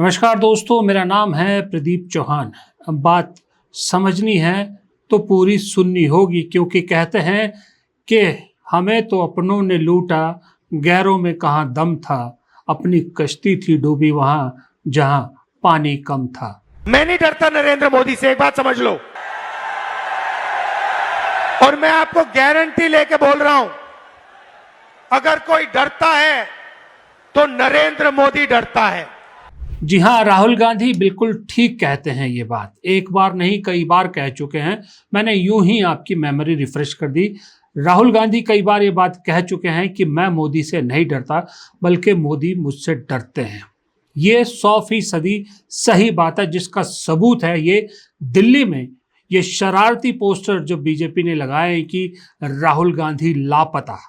नमस्कार दोस्तों, मेरा नाम है प्रदीप चौहान। अब बात समझनी है तो पूरी सुननी होगी, क्योंकि कहते हैं कि हमें तो अपनों ने लूटा, गैरों में कहाँ दम था, अपनी कश्ती थी डूबी वहां जहां पानी कम था। मैं नहीं डरता नरेंद्र मोदी से, एक बात समझ लो। और मैं आपको गारंटी लेके बोल रहा हूं, अगर कोई डरता है तो नरेंद्र मोदी डरता है। जी हाँ, राहुल गांधी बिल्कुल ठीक कहते हैं। ये बात एक बार नहीं कई बार कह चुके हैं। मैंने यूं ही आपकी मेमोरी रिफ्रेश कर दी। राहुल गांधी कई बार ये बात कह चुके हैं कि मैं मोदी से नहीं डरता, बल्कि मोदी मुझसे डरते हैं। ये 100% सही बात है, जिसका सबूत है ये दिल्ली में ये शरारती पोस्टर जो बीजेपी ने लगाए कि राहुल गांधी लापता।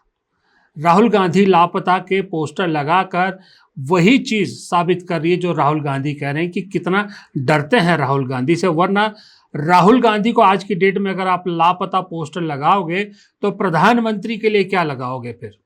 राहुल गांधी लापता के पोस्टर लगाकर वही चीज साबित कर रही है जो राहुल गांधी कह रहे हैं कि कितना डरते हैं राहुल गांधी से। वरना राहुल गांधी को आज की डेट में अगर आप लापता पोस्टर लगाओगे तो प्रधानमंत्री के लिए क्या लगाओगे? फिर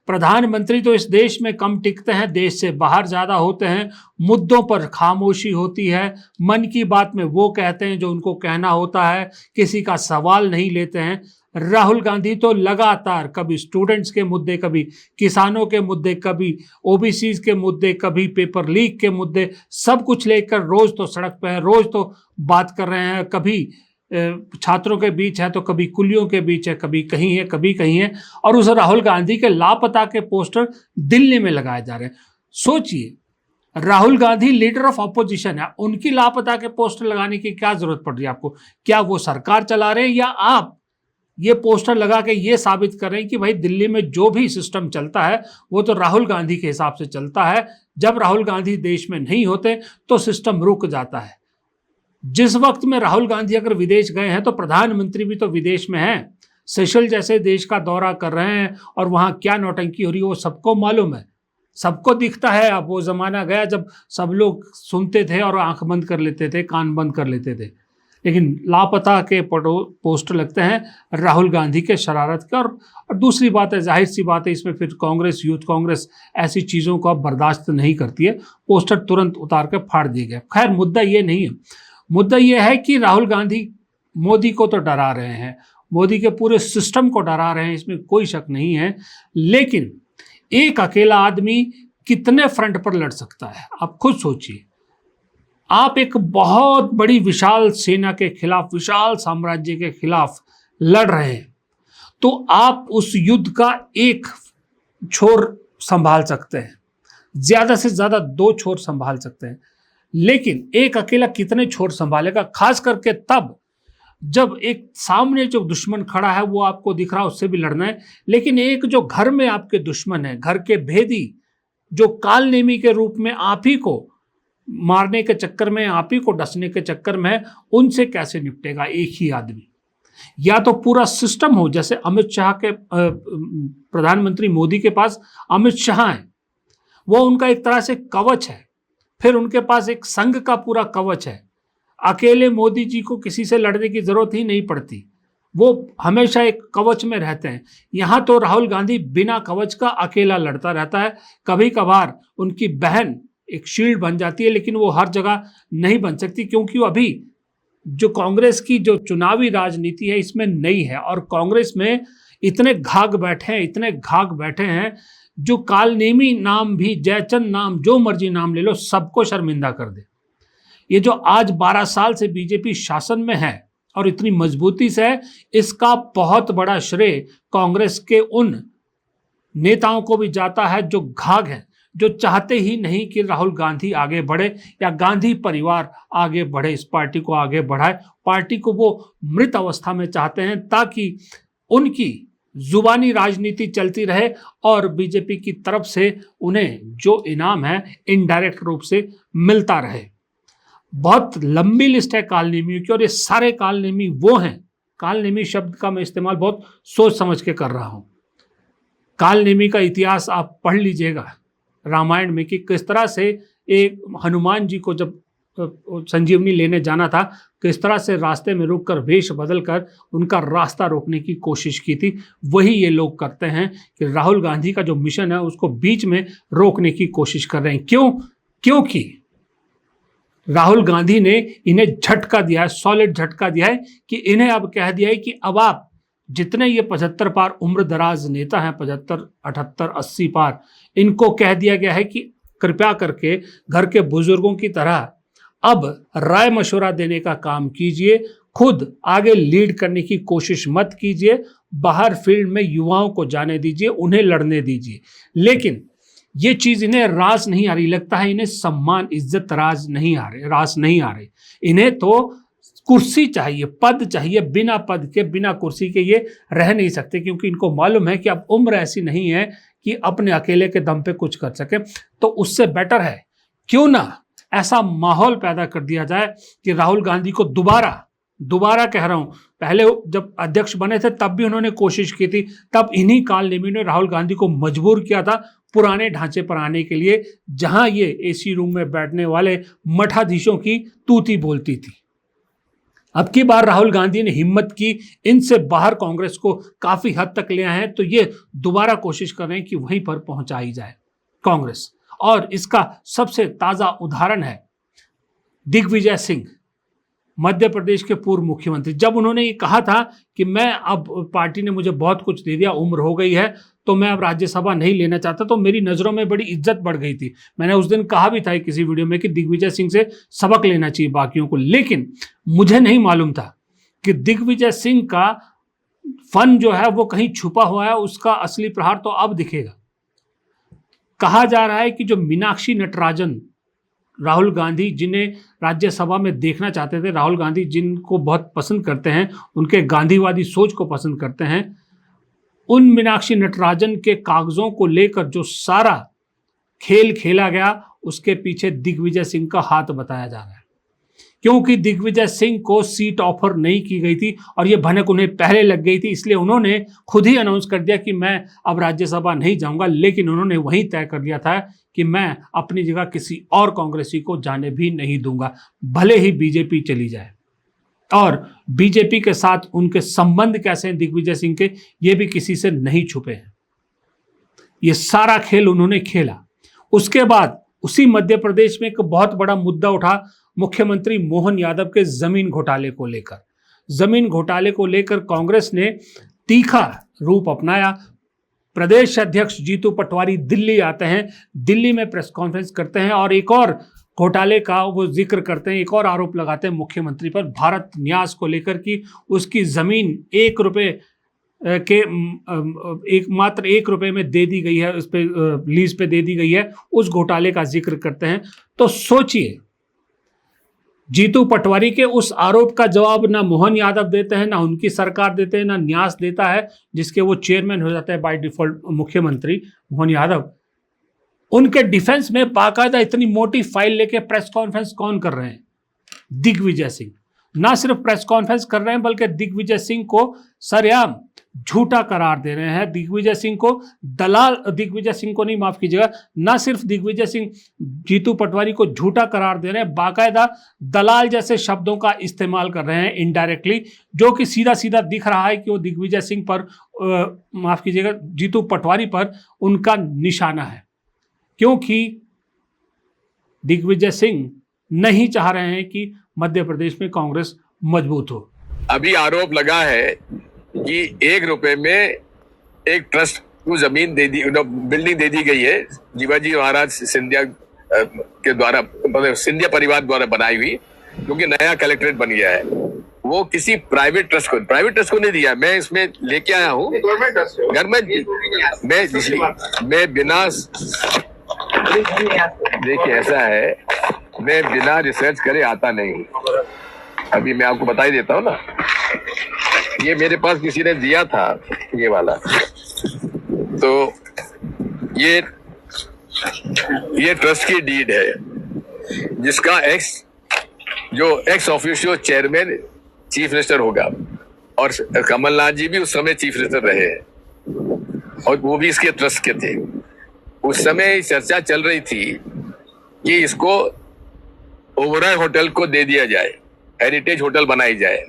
प्रधानमंत्री तो इस देश में कम टिकते हैं, देश से बाहर ज्यादा होते हैं, मुद्दों पर खामोशी होती है, मन की बात में वो कहते हैं जो उनको कहना होता है, किसी का सवाल नहीं लेते हैं। राहुल गांधी तो लगातार कभी स्टूडेंट्स के मुद्दे, कभी किसानों के मुद्दे, कभी ओबीसीज के मुद्दे, कभी पेपर लीक के मुद्दे, सब कुछ लेकर रोज तो सड़क पर है, रोज तो बात कर रहे हैं। कभी छात्रों के बीच है तो कभी कुलियों के बीच है, कभी कहीं है कभी कहीं है। और उस राहुल गांधी के लापता के पोस्टर दिल्ली में लगाए जा रहे हैं। सोचिए, Rahul Gandhi leader of opposition है, उनकी लापता के पोस्टर लगाने की क्या जरूरत पड़ रही है आपको? क्या वो सरकार चला रहे हैं, या आप ये पोस्टर लगा के ये साबित कर रहे हैं कि भाई दिल्ली में जो भी सिस्टम चलता है वो तो राहुल गांधी के हिसाब से चलता है। जब राहुल गांधी देश में नहीं होते तो सिस्टम रुक जाता है। जिस वक्त में राहुल गांधी अगर विदेश गए हैं तो प्रधानमंत्री भी तो विदेश में हैं, सेशल जैसे देश का दौरा कर रहे हैं, और वहां क्या नौटंकी हो रही है वो सबको मालूम है, सबको दिखता है। अब वो जमाना गया जब सब लोग सुनते थे और आंख बंद कर लेते थे, कान बंद कर लेते थे। लेकिन लापता के पोस्टर लगते हैं राहुल गांधी के शरारत के। और दूसरी बात है, जाहिर सी बात है, इसमें फिर कांग्रेस, यूथ कांग्रेस ऐसी चीज़ों को अब बर्दाश्त नहीं करती है, पोस्टर तुरंत उतार के फाड़ दिए गए। खैर, मुद्दा ये नहीं है। मुद्दा यह है कि राहुल गांधी मोदी को तो डरा रहे हैं, मोदी के पूरे सिस्टम को डरा रहे हैं, इसमें कोई शक नहीं है। लेकिन एक अकेला आदमी कितने फ्रंट पर लड़ सकता है? आप खुद सोचिए। आप एक बहुत बड़ी विशाल सेना के खिलाफ, विशाल साम्राज्य के खिलाफ लड़ रहे हैं, तो आप उस युद्ध का एक छोर संभाल सकते हैं, ज्यादा से ज्यादा 2 छोर संभाल सकते हैं। लेकिन एक अकेला कितने छोर संभालेगा? खास करके तब जब एक सामने जो दुश्मन खड़ा है वो आपको दिख रहा है, उससे भी लड़ना है। लेकिन एक जो घर में आपके दुश्मन है, घर के भेदी, जो कालनेमी के रूप में आप ही को मारने के चक्कर में, आप ही को डसने के चक्कर में है, उनसे कैसे निपटेगा एक ही आदमी? या तो पूरा सिस्टम हो, जैसे अमित शाह के प्रधानमंत्री मोदी के पास अमित शाह है, वो उनका एक तरह से कवच है। फिर उनके पास एक संघ का पूरा कवच है। अकेले मोदी जी को किसी से लड़ने की जरूरत ही नहीं पड़ती, वो हमेशा एक कवच में रहते हैं। यहाँ तो राहुल गांधी बिना कवच का अकेला लड़ता रहता है। कभी कभार उनकी बहन एक शील्ड बन जाती है, लेकिन वो हर जगह नहीं बन सकती, क्योंकि वो अभी जो कांग्रेस की जो चुनावी राजनीति है इसमें नहीं है। और कांग्रेस में इतने घाघ बैठे हैं, इतने घाघ बैठे हैं, जो कालनेमी नाम भी, जयचंद नाम, जो मर्जी नाम ले लो, सबको शर्मिंदा कर दे। ये जो आज 12 साल से बीजेपी शासन में है और इतनी मजबूती से है, इसका बहुत बड़ा श्रेय कांग्रेस के उन नेताओं को भी जाता है जो घाघ हैं, जो चाहते ही नहीं कि राहुल गांधी आगे बढ़े या गांधी परिवार आगे बढ़े, इस पार्टी को आगे बढ़ाए। पार्टी को वो मृत अवस्था में चाहते हैं ताकि उनकी जुबानी राजनीति चलती रहे और बीजेपी की तरफ से उन्हें जो इनाम है इनडायरेक्ट रूप से मिलता रहे। बहुत लंबी लिस्ट है कालनेमियों की, और ये सारे कालनेमी वो हैं। कालनेमी शब्द का मैं इस्तेमाल बहुत सोच समझ के कर रहा हूं। कालनेमी का इतिहास आप पढ़ लीजिएगा रामायण में, कि किस तरह से एक हनुमान जी को जब संजीवनी लेने जाना था, किस तरह से रास्ते में रुककर वेश बदलकर उनका रास्ता रोकने की कोशिश की थी। वही ये लोग करते हैं कि राहुल गांधी का जो मिशन है उसको बीच में रोकने की कोशिश कर रहे हैं। क्यों? क्योंकि राहुल गांधी ने इन्हें झटका दिया है, सॉलिड झटका दिया है कि इन्हें अब कह दिया है कि अब आप जितने ये 75 पार उम्र दराज नेता हैं, 75, 78, 80 पार, इनको कह दिया गया है कि कृपया करके घर के बुजुर्गों की तरह अब राय मशवरा देने का काम कीजिए, खुद आगे लीड करने की कोशिश मत कीजिए, बाहर फील्ड में युवाओं को जाने दीजिए, उन्हें लड़ने दीजिए। लेकिन ये चीज इन्हें रास नहीं आ रही, लगता है इन्हें सम्मान इज्जत रास नहीं आ रहे। इन्हें तो कुर्सी चाहिए, पद चाहिए, बिना पद के बिना कुर्सी के ये रह नहीं सकते, क्योंकि इनको मालूम है कि अब उम्र ऐसी नहीं है कि अपने अकेले के दम पे कुछ कर सके। तो उससे बेटर है क्यों ना ऐसा माहौल पैदा कर दिया जाए कि राहुल गांधी को दोबारा कह रहा हूं, पहले जब अध्यक्ष बने थे तब भी उन्होंने कोशिश की थी, तब इन्हीं काल नेमी ने राहुल गांधी को मजबूर किया था पुराने ढांचे पर आने के लिए, जहां ये एसी रूम में बैठने वाले मठाधीशों की तूती बोलती थी। अब की बार राहुल गांधी ने हिम्मत की, इनसे बाहर कांग्रेस को काफी हद तक ले आए हैं, तो ये दोबारा कोशिश कर रहे हैं कि वहीं पर पहुंचाई जाए कांग्रेस। और इसका सबसे ताजा उदाहरण है दिग्विजय सिंह, मध्य प्रदेश के पूर्व मुख्यमंत्री। जब उन्होंने ये कहा था कि मैं अब पार्टी ने मुझे बहुत कुछ दे दिया, उम्र हो गई है, तो मैं अब राज्यसभा नहीं लेना चाहता, तो मेरी नज़रों में बड़ी इज्जत बढ़ गई थी। मैंने उस दिन कहा भी था किसी वीडियो में कि दिग्विजय सिंह से सबक लेना चाहिए बाकियों को। लेकिन मुझे नहीं मालूम था कि दिग्विजय सिंह का फन जो है वो कहीं छुपा हुआ है, उसका असली प्रहार तो अब दिखेगा। कहा जा रहा है कि जो मीनाक्षी नटराजन, राहुल गांधी जिन्हें राज्यसभा में देखना चाहते थे, राहुल गांधी जिनको बहुत पसंद करते हैं, उनके गांधीवादी सोच को पसंद करते हैं, उन मीनाक्षी नटराजन के कागजों को लेकर जो सारा खेल खेला गया, उसके पीछे दिग्विजय सिंह का हाथ बताया जा रहा है। क्योंकि दिग्विजय सिंह को सीट ऑफर नहीं की गई थी और ये भनक उन्हें पहले लग गई थी, इसलिए उन्होंने खुद ही अनाउंस कर दिया कि मैं अब राज्यसभा नहीं जाऊंगा। लेकिन उन्होंने वहीं तय कर लिया था कि मैं अपनी जगह किसी और कांग्रेसी को जाने भी नहीं दूंगा, भले ही बीजेपी चली जाए। और बीजेपी के साथ उनके संबंध कैसे हैं दिग्विजय सिंह के, ये भी किसी से नहीं छुपे हैं। ये सारा खेल उन्होंने खेला। उसके बाद उसी मध्य प्रदेश में एक बहुत बड़ा मुद्दा उठा मुख्यमंत्री मोहन यादव के जमीन घोटाले को लेकर। जमीन घोटाले को लेकर कांग्रेस ने तीखा रूप अपनाया। प्रदेश अध्यक्ष जीतू पटवारी दिल्ली आते हैं, दिल्ली में प्रेस कॉन्फ्रेंस करते हैं और एक और घोटाले का वो जिक्र करते हैं, एक और आरोप लगाते हैं मुख्यमंत्री पर भारत न्यास को लेकर कि उसकी जमीन मात्र 1 रुपए में दे दी गई है, उस पर लीज पे दे दी गई है, उस घोटाले का जिक्र करते हैं। तो सोचिए, जीतू पटवारी के उस आरोप का जवाब ना मोहन यादव देते हैं, ना उनकी सरकार देते हैं, ना न्यास देता है, जिसके वो चेयरमैन हो जाता है बाय डिफॉल्ट मुख्यमंत्री मोहन यादव। उनके डिफेंस में बाकायदा इतनी मोटी फाइल लेके प्रेस कॉन्फ्रेंस कौन कर रहे हैं? दिग्विजय सिंह। ना सिर्फ प्रेस कॉन्फ्रेंस कर रहे हैं, बल्कि दिग्विजय सिंह को सरेआम झूठा करार दे रहे हैं। दिग्विजय सिंह को नहीं, माफ कीजिएगा, ना सिर्फ दिग्विजय सिंह जीतू पटवारी को झूठा करार दे रहे हैं, बाकायदा दलाल जैसे शब्दों का इस्तेमाल कर रहे हैं इनडायरेक्टली, जो कि सीधा सीधा दिख रहा है कि वो दिग्विजय सिंह पर, माफ कीजिएगा, जीतू पटवारी पर उनका निशाना है। क्योंकि दिग्विजय सिंह नहीं चाह रहे हैं कि मध्य प्रदेश में कांग्रेस मजबूत हो। अभी आरोप लगा है कि 1 रुपए में एक ट्रस्ट को जमीन दे दी, बिल्डिंग दे दी गई है जीवाजी महाराज सिंधिया के द्वारा, मतलब सिंधिया परिवार द्वारा बनाई हुई, क्योंकि नया कलेक्ट्रेट बन गया है। वो किसी प्राइवेट ट्रस्ट को नहीं दिया। मैं इसमें लेके आया हूँ घर में, मैं बिना, देखिए ऐसा है, मैं बिना रिसर्च करे आता नहीं। अभी मैं आपको बता ही देता हूँ ना, ये मेरे पास किसी ने दिया था, ये वाला, तो ये ट्रस्ट की डीड है, जिसका ex officio chairman chief minister होगा, और कमलनाथ जी भी उस समय चीफ मिनिस्टर रहे हैं, और वो भी इसके ट्रस्ट के थे। उस समय चर्चा चल रही थी कि इसको ओबरॉय होटल को दे दिया जाए, हेरिटेज होटल बनाई जाए।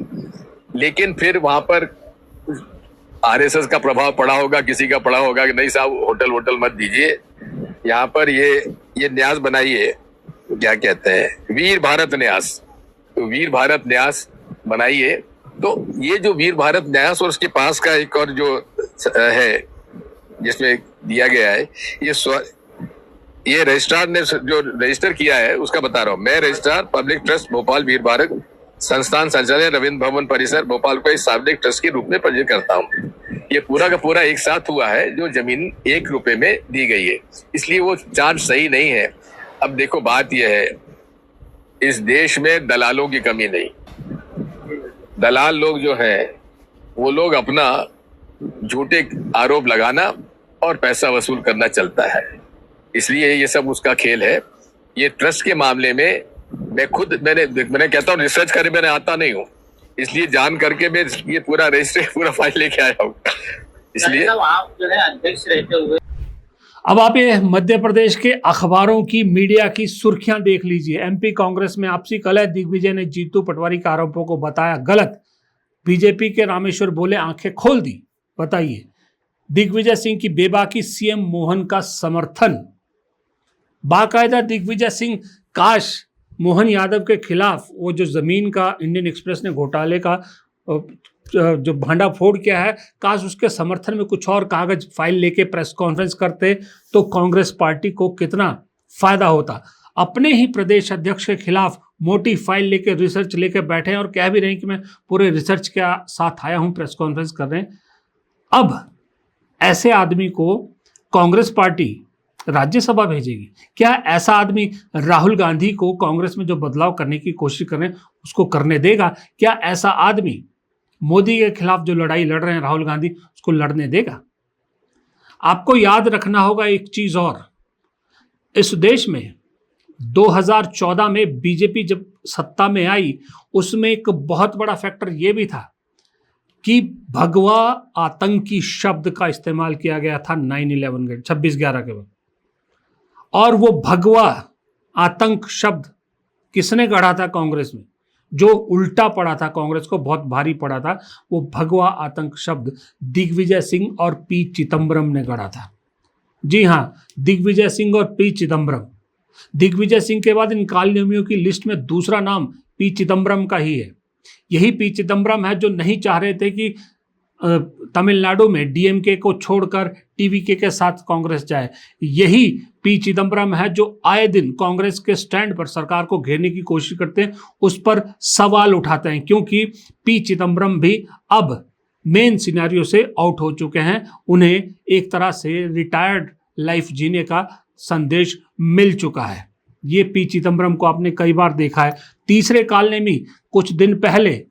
लेकिन फिर वहां पर आरएसएस का प्रभाव पड़ा होगा, किसी का पड़ा होगा कि नहीं साहब होटल मत दीजिए, यहाँ पर ये न्यास बनाइए क्या कहते हैं, वीर भारत न्यास, तो वीर भारत न्यास बनाई है। तो ये जो वीर भारत न्यास और उसके पास का एक और जो है जिसमें दिया गया है, ये रजिस्ट्रार ने जो रजिस्टर किया है उसका बता रहा हूँ मैं। रजिस्ट्रार पब्लिक ट्रस्ट भोपाल वीर भारत संस्थान संचालय रविंद्र भवन परिसर भोपाल को इस सार्वजनिक ट्रस्ट के रूप में पंजीकृत करता हूँ। ये पूरा का पूरा एक साथ हुआ है जो जमीन 1 रुपए में दी गई है, इसलिए वो चार्ज सही नहीं है। अब देखो बात यह है, इस देश में दलालों की कमी नहीं। दलाल लोग जो हैं वो लोग अपना झूठे आरोप लगाना और पैसा वसूल करना चलता है, इसलिए ये सब उसका खेल है। ये ट्रस्ट के मामले में मैंने कहता हूँ रिसर्च करे, मैंने आता नहीं हूँ, इसलिए जान करके मैं ये पूरा रजिस्टर पूरा फाइल लेके आया हूँ। इसलिए आप जो है अध्यक्ष रहते हुए, अब आप ये मध्य प्रदेश के अखबारों की, मीडिया की सुर्खियां देख लीजिए। एमपी कांग्रेस में आपसी कलह, दिग्विजय ने जीतू पटवारी के आरोपों को बताया गलत। बीजेपी के रामेश्वर बोले आंखें खोल दी। बताइए, दिग्विजय सिंह की बेबाकी, सीएम मोहन का समर्थन। बाकायदा दिग्विजय सिंह काश मोहन यादव के खिलाफ वो जो जमीन का इंडियन एक्सप्रेस ने घोटाले का जो भांडा फोड़ किया है, काश उसके समर्थन में कुछ और कागज फाइल लेके प्रेस कॉन्फ्रेंस करते तो कांग्रेस पार्टी को कितना फायदा होता। अपने ही प्रदेश अध्यक्ष के खिलाफ मोटी फाइल लेके, रिसर्च लेके बैठे हैं और कह भी रहे हैं कि मैं पूरे रिसर्च के साथ आया हूं, प्रेस कॉन्फ्रेंस कर रहे हैं। अब ऐसे आदमी को कांग्रेस पार्टी राज्यसभा भेजेगी क्या? ऐसा आदमी राहुल गांधी को कांग्रेस में जो बदलाव करने की कोशिश कर रहे हैं उसको करने देगा क्या? ऐसा आदमी मोदी के खिलाफ जो लड़ाई लड़ रहे हैं राहुल गांधी, उसको लड़ने देगा? आपको याद रखना होगा एक चीज और, इस देश में 2014 में बीजेपी जब सत्ता में आई, उसमें एक बहुत बड़ा फैक्टर यह भी था कि भगवा आतंकी शब्द का इस्तेमाल किया गया था 9/11 के 26/11 के वक्त। और वो भगवा आतंक शब्द किसने गढ़ा था कांग्रेस में? जो उल्टा पड़ा था, कांग्रेस को बहुत भारी पड़ा था, वो भगवा आतंक शब्द दिग्विजय सिंह और पी चिदम्बरम ने गढ़ा था। जी हां, दिग्विजय सिंह और पी चिदम्बरम। दिग्विजय सिंह के बाद इन कालनेमियों की लिस्ट में दूसरा नाम पी चिदम्बरम का ही है। यही पी चिदम्बरम है जो नहीं चाह रहे थे कि तमिलनाडु में डीएमके को छोड़कर टीवीके के साथ कांग्रेस जाए। यही पी चिदम्बरम है जो आए दिन कांग्रेस के स्टैंड पर सरकार को घेरने की कोशिश करते हैं, उस पर सवाल उठाते हैं, क्योंकि पी चिदम्बरम भी अब मेन सिनेरियो से आउट हो चुके हैं। उन्हें एक तरह से रिटायर्ड लाइफ जीने का संदेश मिल चुका है। ये पी चिदम्बरम को आपने कई बार देखा है। तीसरे कालनेमी, कुछ दिन पहले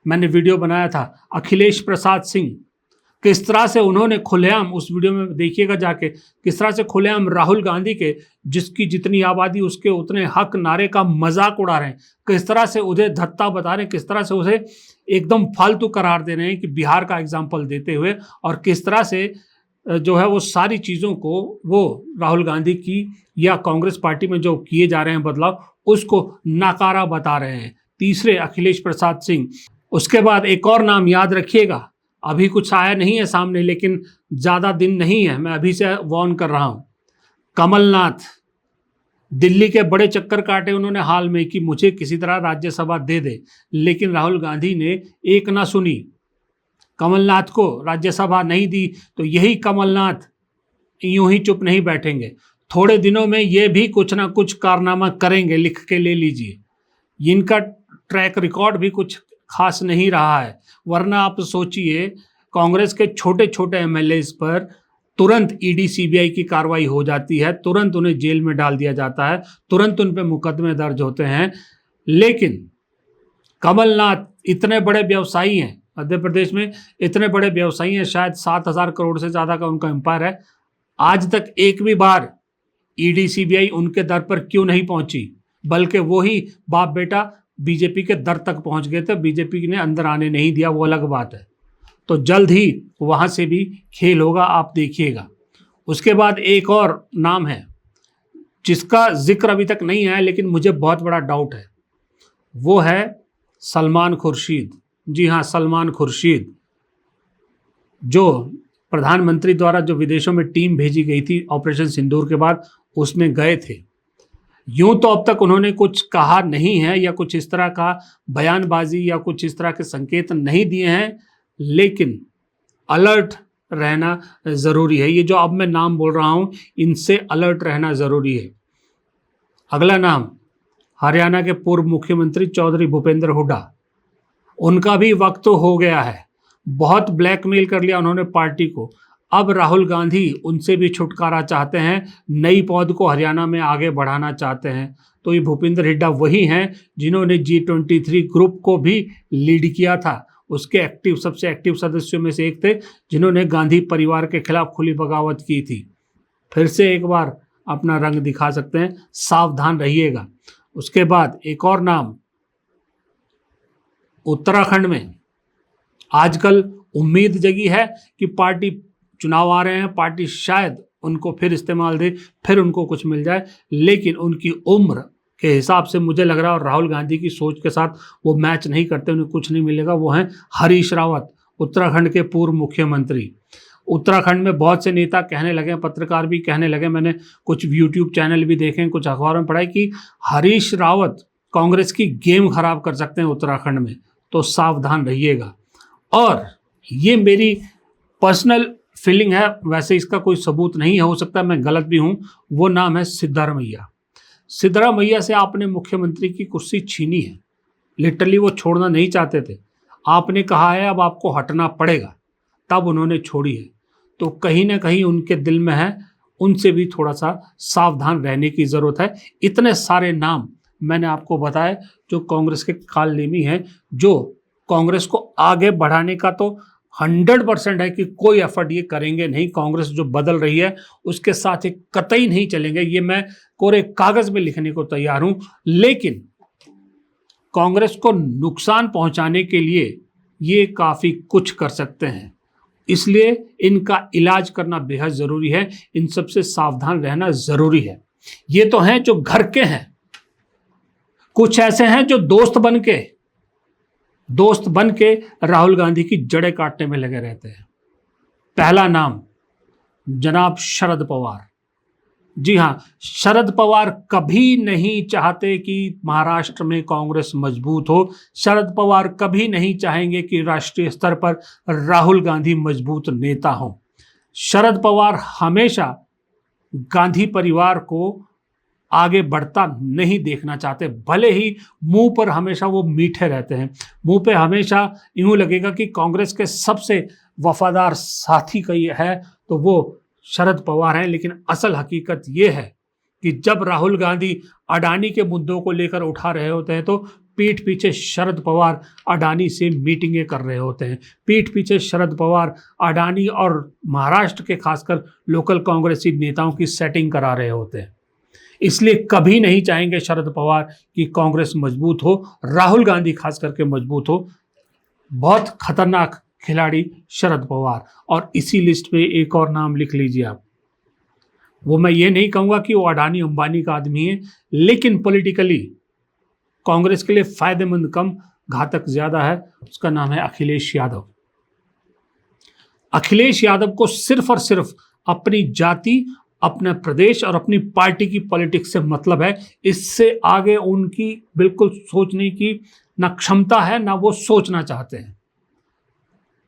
मैंने वीडियो बनाया था, अखिलेश प्रसाद सिंह, किस तरह से उन्होंने खुलेआम, उस वीडियो में देखिएगा जाके, किस तरह से खुलेआम राहुल गांधी के जिसकी जितनी आबादी उसके उतने हक नारे का मजाक उड़ा रहे हैं, किस तरह से उन्हें धत्ता बता रहे हैं, किस तरह से उसे एकदम फालतू करार दे रहे हैं कि बिहार का एग्जाम्पल देते हुए, और किस तरह से जो है वो सारी चीज़ों को वो राहुल गांधी की या कांग्रेस पार्टी में जो किए जा रहे हैं बदलाव, उसको नाकारा बता रहे हैं। तीसरे अखिलेश प्रसाद सिंह। उसके बाद एक और नाम याद रखिएगा, अभी कुछ आया नहीं है सामने, लेकिन ज़्यादा दिन नहीं है, मैं अभी से वार्न कर रहा हूँ। कमलनाथ, दिल्ली के बड़े चक्कर काटे उन्होंने हाल में कि मुझे किसी तरह राज्यसभा दे दे, लेकिन राहुल गांधी ने एक ना सुनी, कमलनाथ को राज्यसभा नहीं दी। तो यही कमलनाथ यूं ही चुप नहीं बैठेंगे, थोड़े दिनों में ये भी कुछ ना कुछ कारनामा करेंगे, लिख के ले लीजिए। इनका ट्रैक रिकॉर्ड भी कुछ खास नहीं रहा है, वरना आप सोचिए कांग्रेस के छोटे छोटे एमएलएस पर तुरंत ईडी सीबीआई की कार्रवाई हो जाती है, तुरंत उन्हें जेल में डाल दिया जाता है, तुरंत उन पर मुकदमे दर्ज होते हैं। लेकिन कमलनाथ इतने बड़े व्यवसायी हैं, मध्य प्रदेश में इतने बड़े व्यवसायी हैं, शायद 7,000 करोड़ से ज़्यादा का उनका एम्पायर है। आज तक एक भी बार ईडी सीबीआई उनके दर पर क्यों नहीं पहुंची, बल्कि वही बाप बेटा बीजेपी के दर तक पहुंच गए थे, बीजेपी ने अंदर आने नहीं दिया, वो अलग बात है। तो जल्द ही वहां से भी खेल होगा, आप देखिएगा। उसके बाद एक और नाम है जिसका जिक्र अभी तक नहीं आया, लेकिन मुझे बहुत बड़ा डाउट है, वो है सलमान खुर्शीद। जी हाँ, सलमान खुर्शीद, जो प्रधानमंत्री द्वारा जो विदेशों में टीम भेजी गई थी ऑपरेशन सिंदूर के बाद, उसमें गए थे। यूं तो अब तक उन्होंने कुछ कहा नहीं है या कुछ इस तरह का बयानबाजी या कुछ इस तरह के संकेत नहीं दिए हैं, लेकिन अलर्ट रहना ज़रूरी है। ये जो अब मैं नाम बोल रहा हूं, इनसे अलर्ट रहना ज़रूरी है। अगला नाम हरियाणा के पूर्व मुख्यमंत्री चौधरी भूपेंद्र हुड्डा। उनका भी वक्त तो हो गया है, बहुत ब्लैकमेल कर लिया उन्होंने पार्टी को। अब राहुल गांधी उनसे भी छुटकारा चाहते हैं, नई पौध को हरियाणा में आगे बढ़ाना चाहते हैं। तो ये भूपेंद्र हुड्डा वही हैं जिन्होंने G23 ग्रुप को भी लीड किया था। उसके सबसे एक्टिव सदस्यों में से एक थे जिन्होंने गांधी परिवार के खिलाफ खुली बगावत की थी। फिर से एक बार अपना रंग दिखा सकते हैं, सावधान रहिएगा। उसके बाद एक और नाम, उत्तराखंड में आजकल उम्मीद जगी है कि पार्टी, चुनाव आ रहे हैं, पार्टी शायद उनको फिर इस्तेमाल दे, फिर उनको कुछ मिल जाए, लेकिन उनकी उम्र के हिसाब से मुझे लग रहा है और राहुल गांधी की सोच के साथ वो मैच नहीं करते, उन्हें कुछ नहीं मिलेगा। वो हैं हरीश रावत, उत्तराखंड के पूर्व मुख्यमंत्री। उत्तराखंड में बहुत से नेता कहने लगे, पत्रकार भी कहने लगे, मैंने कुछ यूट्यूब चैनल भी देखे, कुछ अखबारों में पढ़ा कि हरीश रावत कांग्रेस की गेम खराब कर सकते हैं उत्तराखंड में, तो सावधान रहिएगा। और ये मेरी पर्सनल फीलिंग है, वैसे इसका कोई सबूत नहीं है, हो सकता है मैं गलत भी हूं। वो नाम है सिद्धारमैया। सिद्धारमैया से आपने मुख्यमंत्री की कुर्सी छीनी है, लिटरली वो छोड़ना नहीं चाहते थे, आपने कहा है अब आपको हटना पड़ेगा, तब उन्होंने छोड़ी है। तो कहीं ना कहीं उनके दिल में है, उनसे भी थोड़ा सा सावधान रहने की ज़रूरत है। इतने सारे नाम मैंने आपको बताए जो कांग्रेस के कालनेमी हैं, जो कांग्रेस को आगे बढ़ाने का तो 100% है कि कोई एफर्ट ये करेंगे नहीं। कांग्रेस जो बदल रही है उसके साथ ये कतई नहीं चलेंगे, ये मैं कोरे कागज में लिखने को तैयार हूं। लेकिन कांग्रेस को नुकसान पहुंचाने के लिए ये काफ़ी कुछ कर सकते हैं, इसलिए इनका इलाज करना बेहद ज़रूरी है, इन सबसे सावधान रहना ज़रूरी है। ये तो हैं जो घर के हैं, कुछ ऐसे हैं जो दोस्त बन के राहुल गांधी की जड़ें काटने में लगे रहते हैं। पहला नाम जनाब शरद पवार। जी हां, शरद पवार कभी नहीं चाहते कि महाराष्ट्र में कांग्रेस मजबूत हो। शरद पवार कभी नहीं चाहेंगे कि राष्ट्रीय स्तर पर राहुल गांधी मजबूत नेता हों। शरद पवार हमेशा गांधी परिवार को आगे बढ़ता नहीं देखना चाहते, भले ही मुंह पर हमेशा वो मीठे रहते हैं। मुंह पे हमेशा यूं लगेगा कि कांग्रेस के सबसे वफादार साथी कोई है तो वो शरद पवार हैं, लेकिन असल हकीकत ये है कि जब राहुल गांधी अडानी के मुद्दों को लेकर उठा रहे होते हैं तो पीठ पीछे शरद पवार अडानी से मीटिंगें कर रहे होते हैं। पीठ पीछे शरद पवार अडानी और महाराष्ट्र के खासकर लोकल कांग्रेसी नेताओं की सेटिंग करा रहे होते हैं। इसलिए कभी नहीं चाहेंगे शरद पवार कि कांग्रेस मजबूत हो, राहुल गांधी खास करके मजबूत हो। बहुत खतरनाक खिलाड़ी शरद पवार। और इसी लिस्ट में एक और नाम लिख लीजिए आप, वो मैं ये नहीं कहूँगा कि वो अडानी अंबानी का आदमी है, लेकिन पॉलिटिकली कांग्रेस के लिए फायदेमंद कम, घातक ज़्यादा है। उसका नाम है अखिलेश यादव। अखिलेश यादव को सिर्फ और सिर्फ अपनी जाति, अपने प्रदेश और अपनी पार्टी की पॉलिटिक्स से मतलब है। इससे आगे उनकी बिल्कुल सोचने की ना क्षमता है, ना वो सोचना चाहते हैं।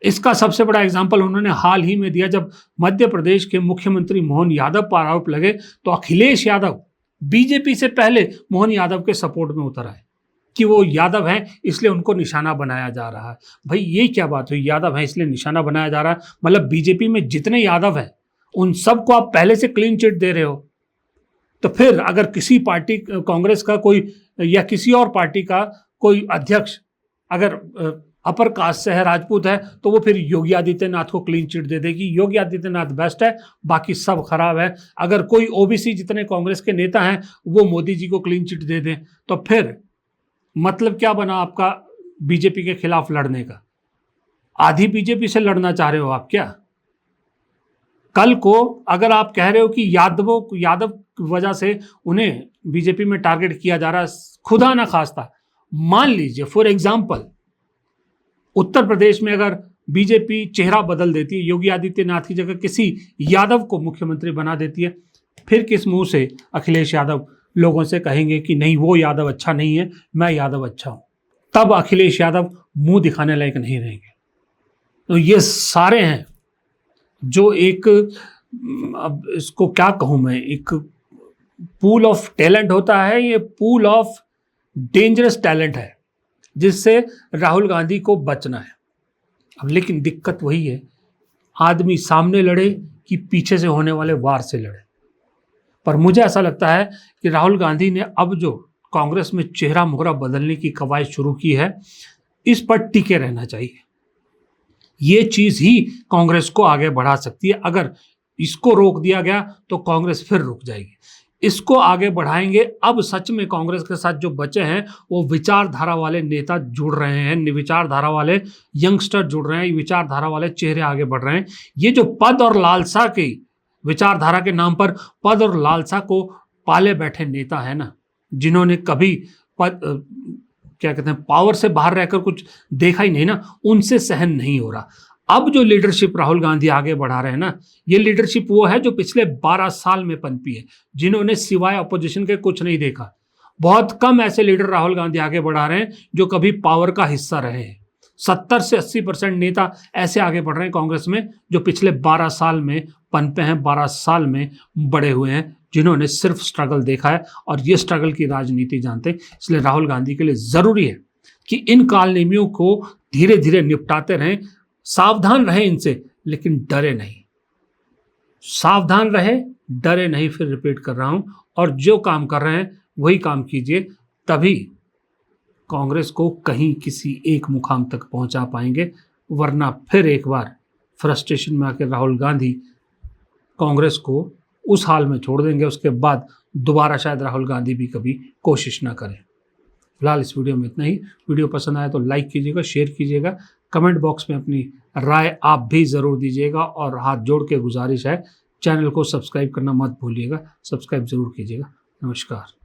इसका सबसे बड़ा एग्जाम्पल उन्होंने हाल ही में दिया, जब मध्य प्रदेश के मुख्यमंत्री मोहन यादव पर आरोप लगे तो अखिलेश यादव बीजेपी से पहले मोहन यादव के सपोर्ट में उतर आए कि वो यादव हैं इसलिए उनको निशाना बनाया जा रहा है। भाई ये क्या बात हुई, यादव हैं इसलिए निशाना बनाया जा रहा है? मतलब बीजेपी में जितने यादव हैं उन सबको आप पहले से क्लीन चिट दे रहे हो, तो फिर अगर किसी पार्टी, कांग्रेस का कोई या किसी और पार्टी का कोई अध्यक्ष अगर अपर कास्ट से है, राजपूत है, तो वो फिर योगी आदित्यनाथ को क्लीन चिट दे देगी। योगी आदित्यनाथ बेस्ट है, बाकी सब खराब है। अगर कोई ओबीसी जितने कांग्रेस के नेता हैं वो मोदी जी को क्लीन चिट दे दें, तो फिर मतलब क्या बना आपका बीजेपी के खिलाफ लड़ने का? आधी बीजेपी से लड़ना चाह रहे हो आप क्या? कल को अगर आप कह रहे हो कि यादव की वजह से उन्हें बीजेपी में टारगेट किया जा रहा है, खुदा ना खास्ता मान लीजिए फॉर एग्जाम्पल उत्तर प्रदेश में अगर बीजेपी चेहरा बदल देती है, योगी आदित्यनाथ की जगह किसी यादव को मुख्यमंत्री बना देती है, फिर किस मुंह से अखिलेश यादव लोगों से कहेंगे कि नहीं वो यादव अच्छा नहीं है, मैं यादव अच्छा हूं, तब अखिलेश यादव मुंह दिखाने लायक नहीं रहेंगे। तो ये सारे हैं जो एक, अब इसको क्या कहूं मैं, एक पूल ऑफ टैलेंट होता है, ये पूल ऑफ डेंजरस टैलेंट है जिससे राहुल गांधी को बचना है। अब लेकिन दिक्कत वही है, आदमी सामने लड़े कि पीछे से होने वाले वार से लड़े। पर मुझे ऐसा लगता है कि राहुल गांधी ने अब जो कांग्रेस में चेहरा मोहरा बदलने की कवायद शुरू की है, इस पर टिके रहना चाहिए। ये चीज ही कांग्रेस को आगे बढ़ा सकती है। अगर इसको रोक दिया गया तो कांग्रेस फिर रुक जाएगी। इसको आगे बढ़ाएंगे। अब सच में कांग्रेस के साथ जो बचे हैं वो विचारधारा वाले नेता जुड़ रहे हैं, विचारधारा वाले यंगस्टर जुड़ रहे हैं, विचारधारा वाले चेहरे आगे बढ़ रहे हैं। ये जो पद और लालसा की विचारधारा के नाम पर पद और लालसा को पाले बैठे नेता है ना, जिन्होंने कभी पद क्या कहते हैं पावर से बाहर रहकर कुछ देखा ही नहीं ना, उनसे सहन नहीं हो रहा। अब जो लीडरशिप राहुल गांधी आगे बढ़ा रहे हैं ना, ये लीडरशिप वो है जो पिछले 12 साल में पनपी है, जिन्होंने सिवाय अपोजिशन के कुछ नहीं देखा। बहुत कम ऐसे लीडर राहुल गांधी आगे बढ़ा रहे हैं जो कभी पावर का हिस्सा रहे हैं। 70 से 80% नेता ऐसे आगे बढ़ रहे हैं कांग्रेस में जो पिछले 12 साल में पनपे हैं, 12 साल में बड़े हुए हैं, जिन्होंने सिर्फ स्ट्रगल देखा है और ये स्ट्रगल की राजनीति जानते हैं। इसलिए राहुल गांधी के लिए जरूरी है कि इन कालनेमियों को धीरे धीरे निपटाते रहें, सावधान रहें इनसे, लेकिन डरे नहीं। सावधान रहे, डरे नहीं, फिर रिपीट कर रहा हूं, और जो काम कर रहे हैं वही काम कीजिए, तभी कांग्रेस को कहीं किसी एक मुकाम तक पहुंचा पाएंगे। वरना फिर एक बार फ्रस्ट्रेशन में आकर राहुल गांधी कांग्रेस को उस हाल में छोड़ देंगे। उसके बाद दोबारा शायद राहुल गांधी भी कभी कोशिश ना करें। फिलहाल इस वीडियो में इतना ही। वीडियो पसंद आया तो लाइक कीजिएगा, शेयर कीजिएगा, कमेंट बॉक्स में अपनी राय आप भी ज़रूर दीजिएगा, और हाथ जोड़ के गुजारिश है चैनल को सब्सक्राइब करना मत भूलिएगा, सब्सक्राइब ज़रूर कीजिएगा। नमस्कार।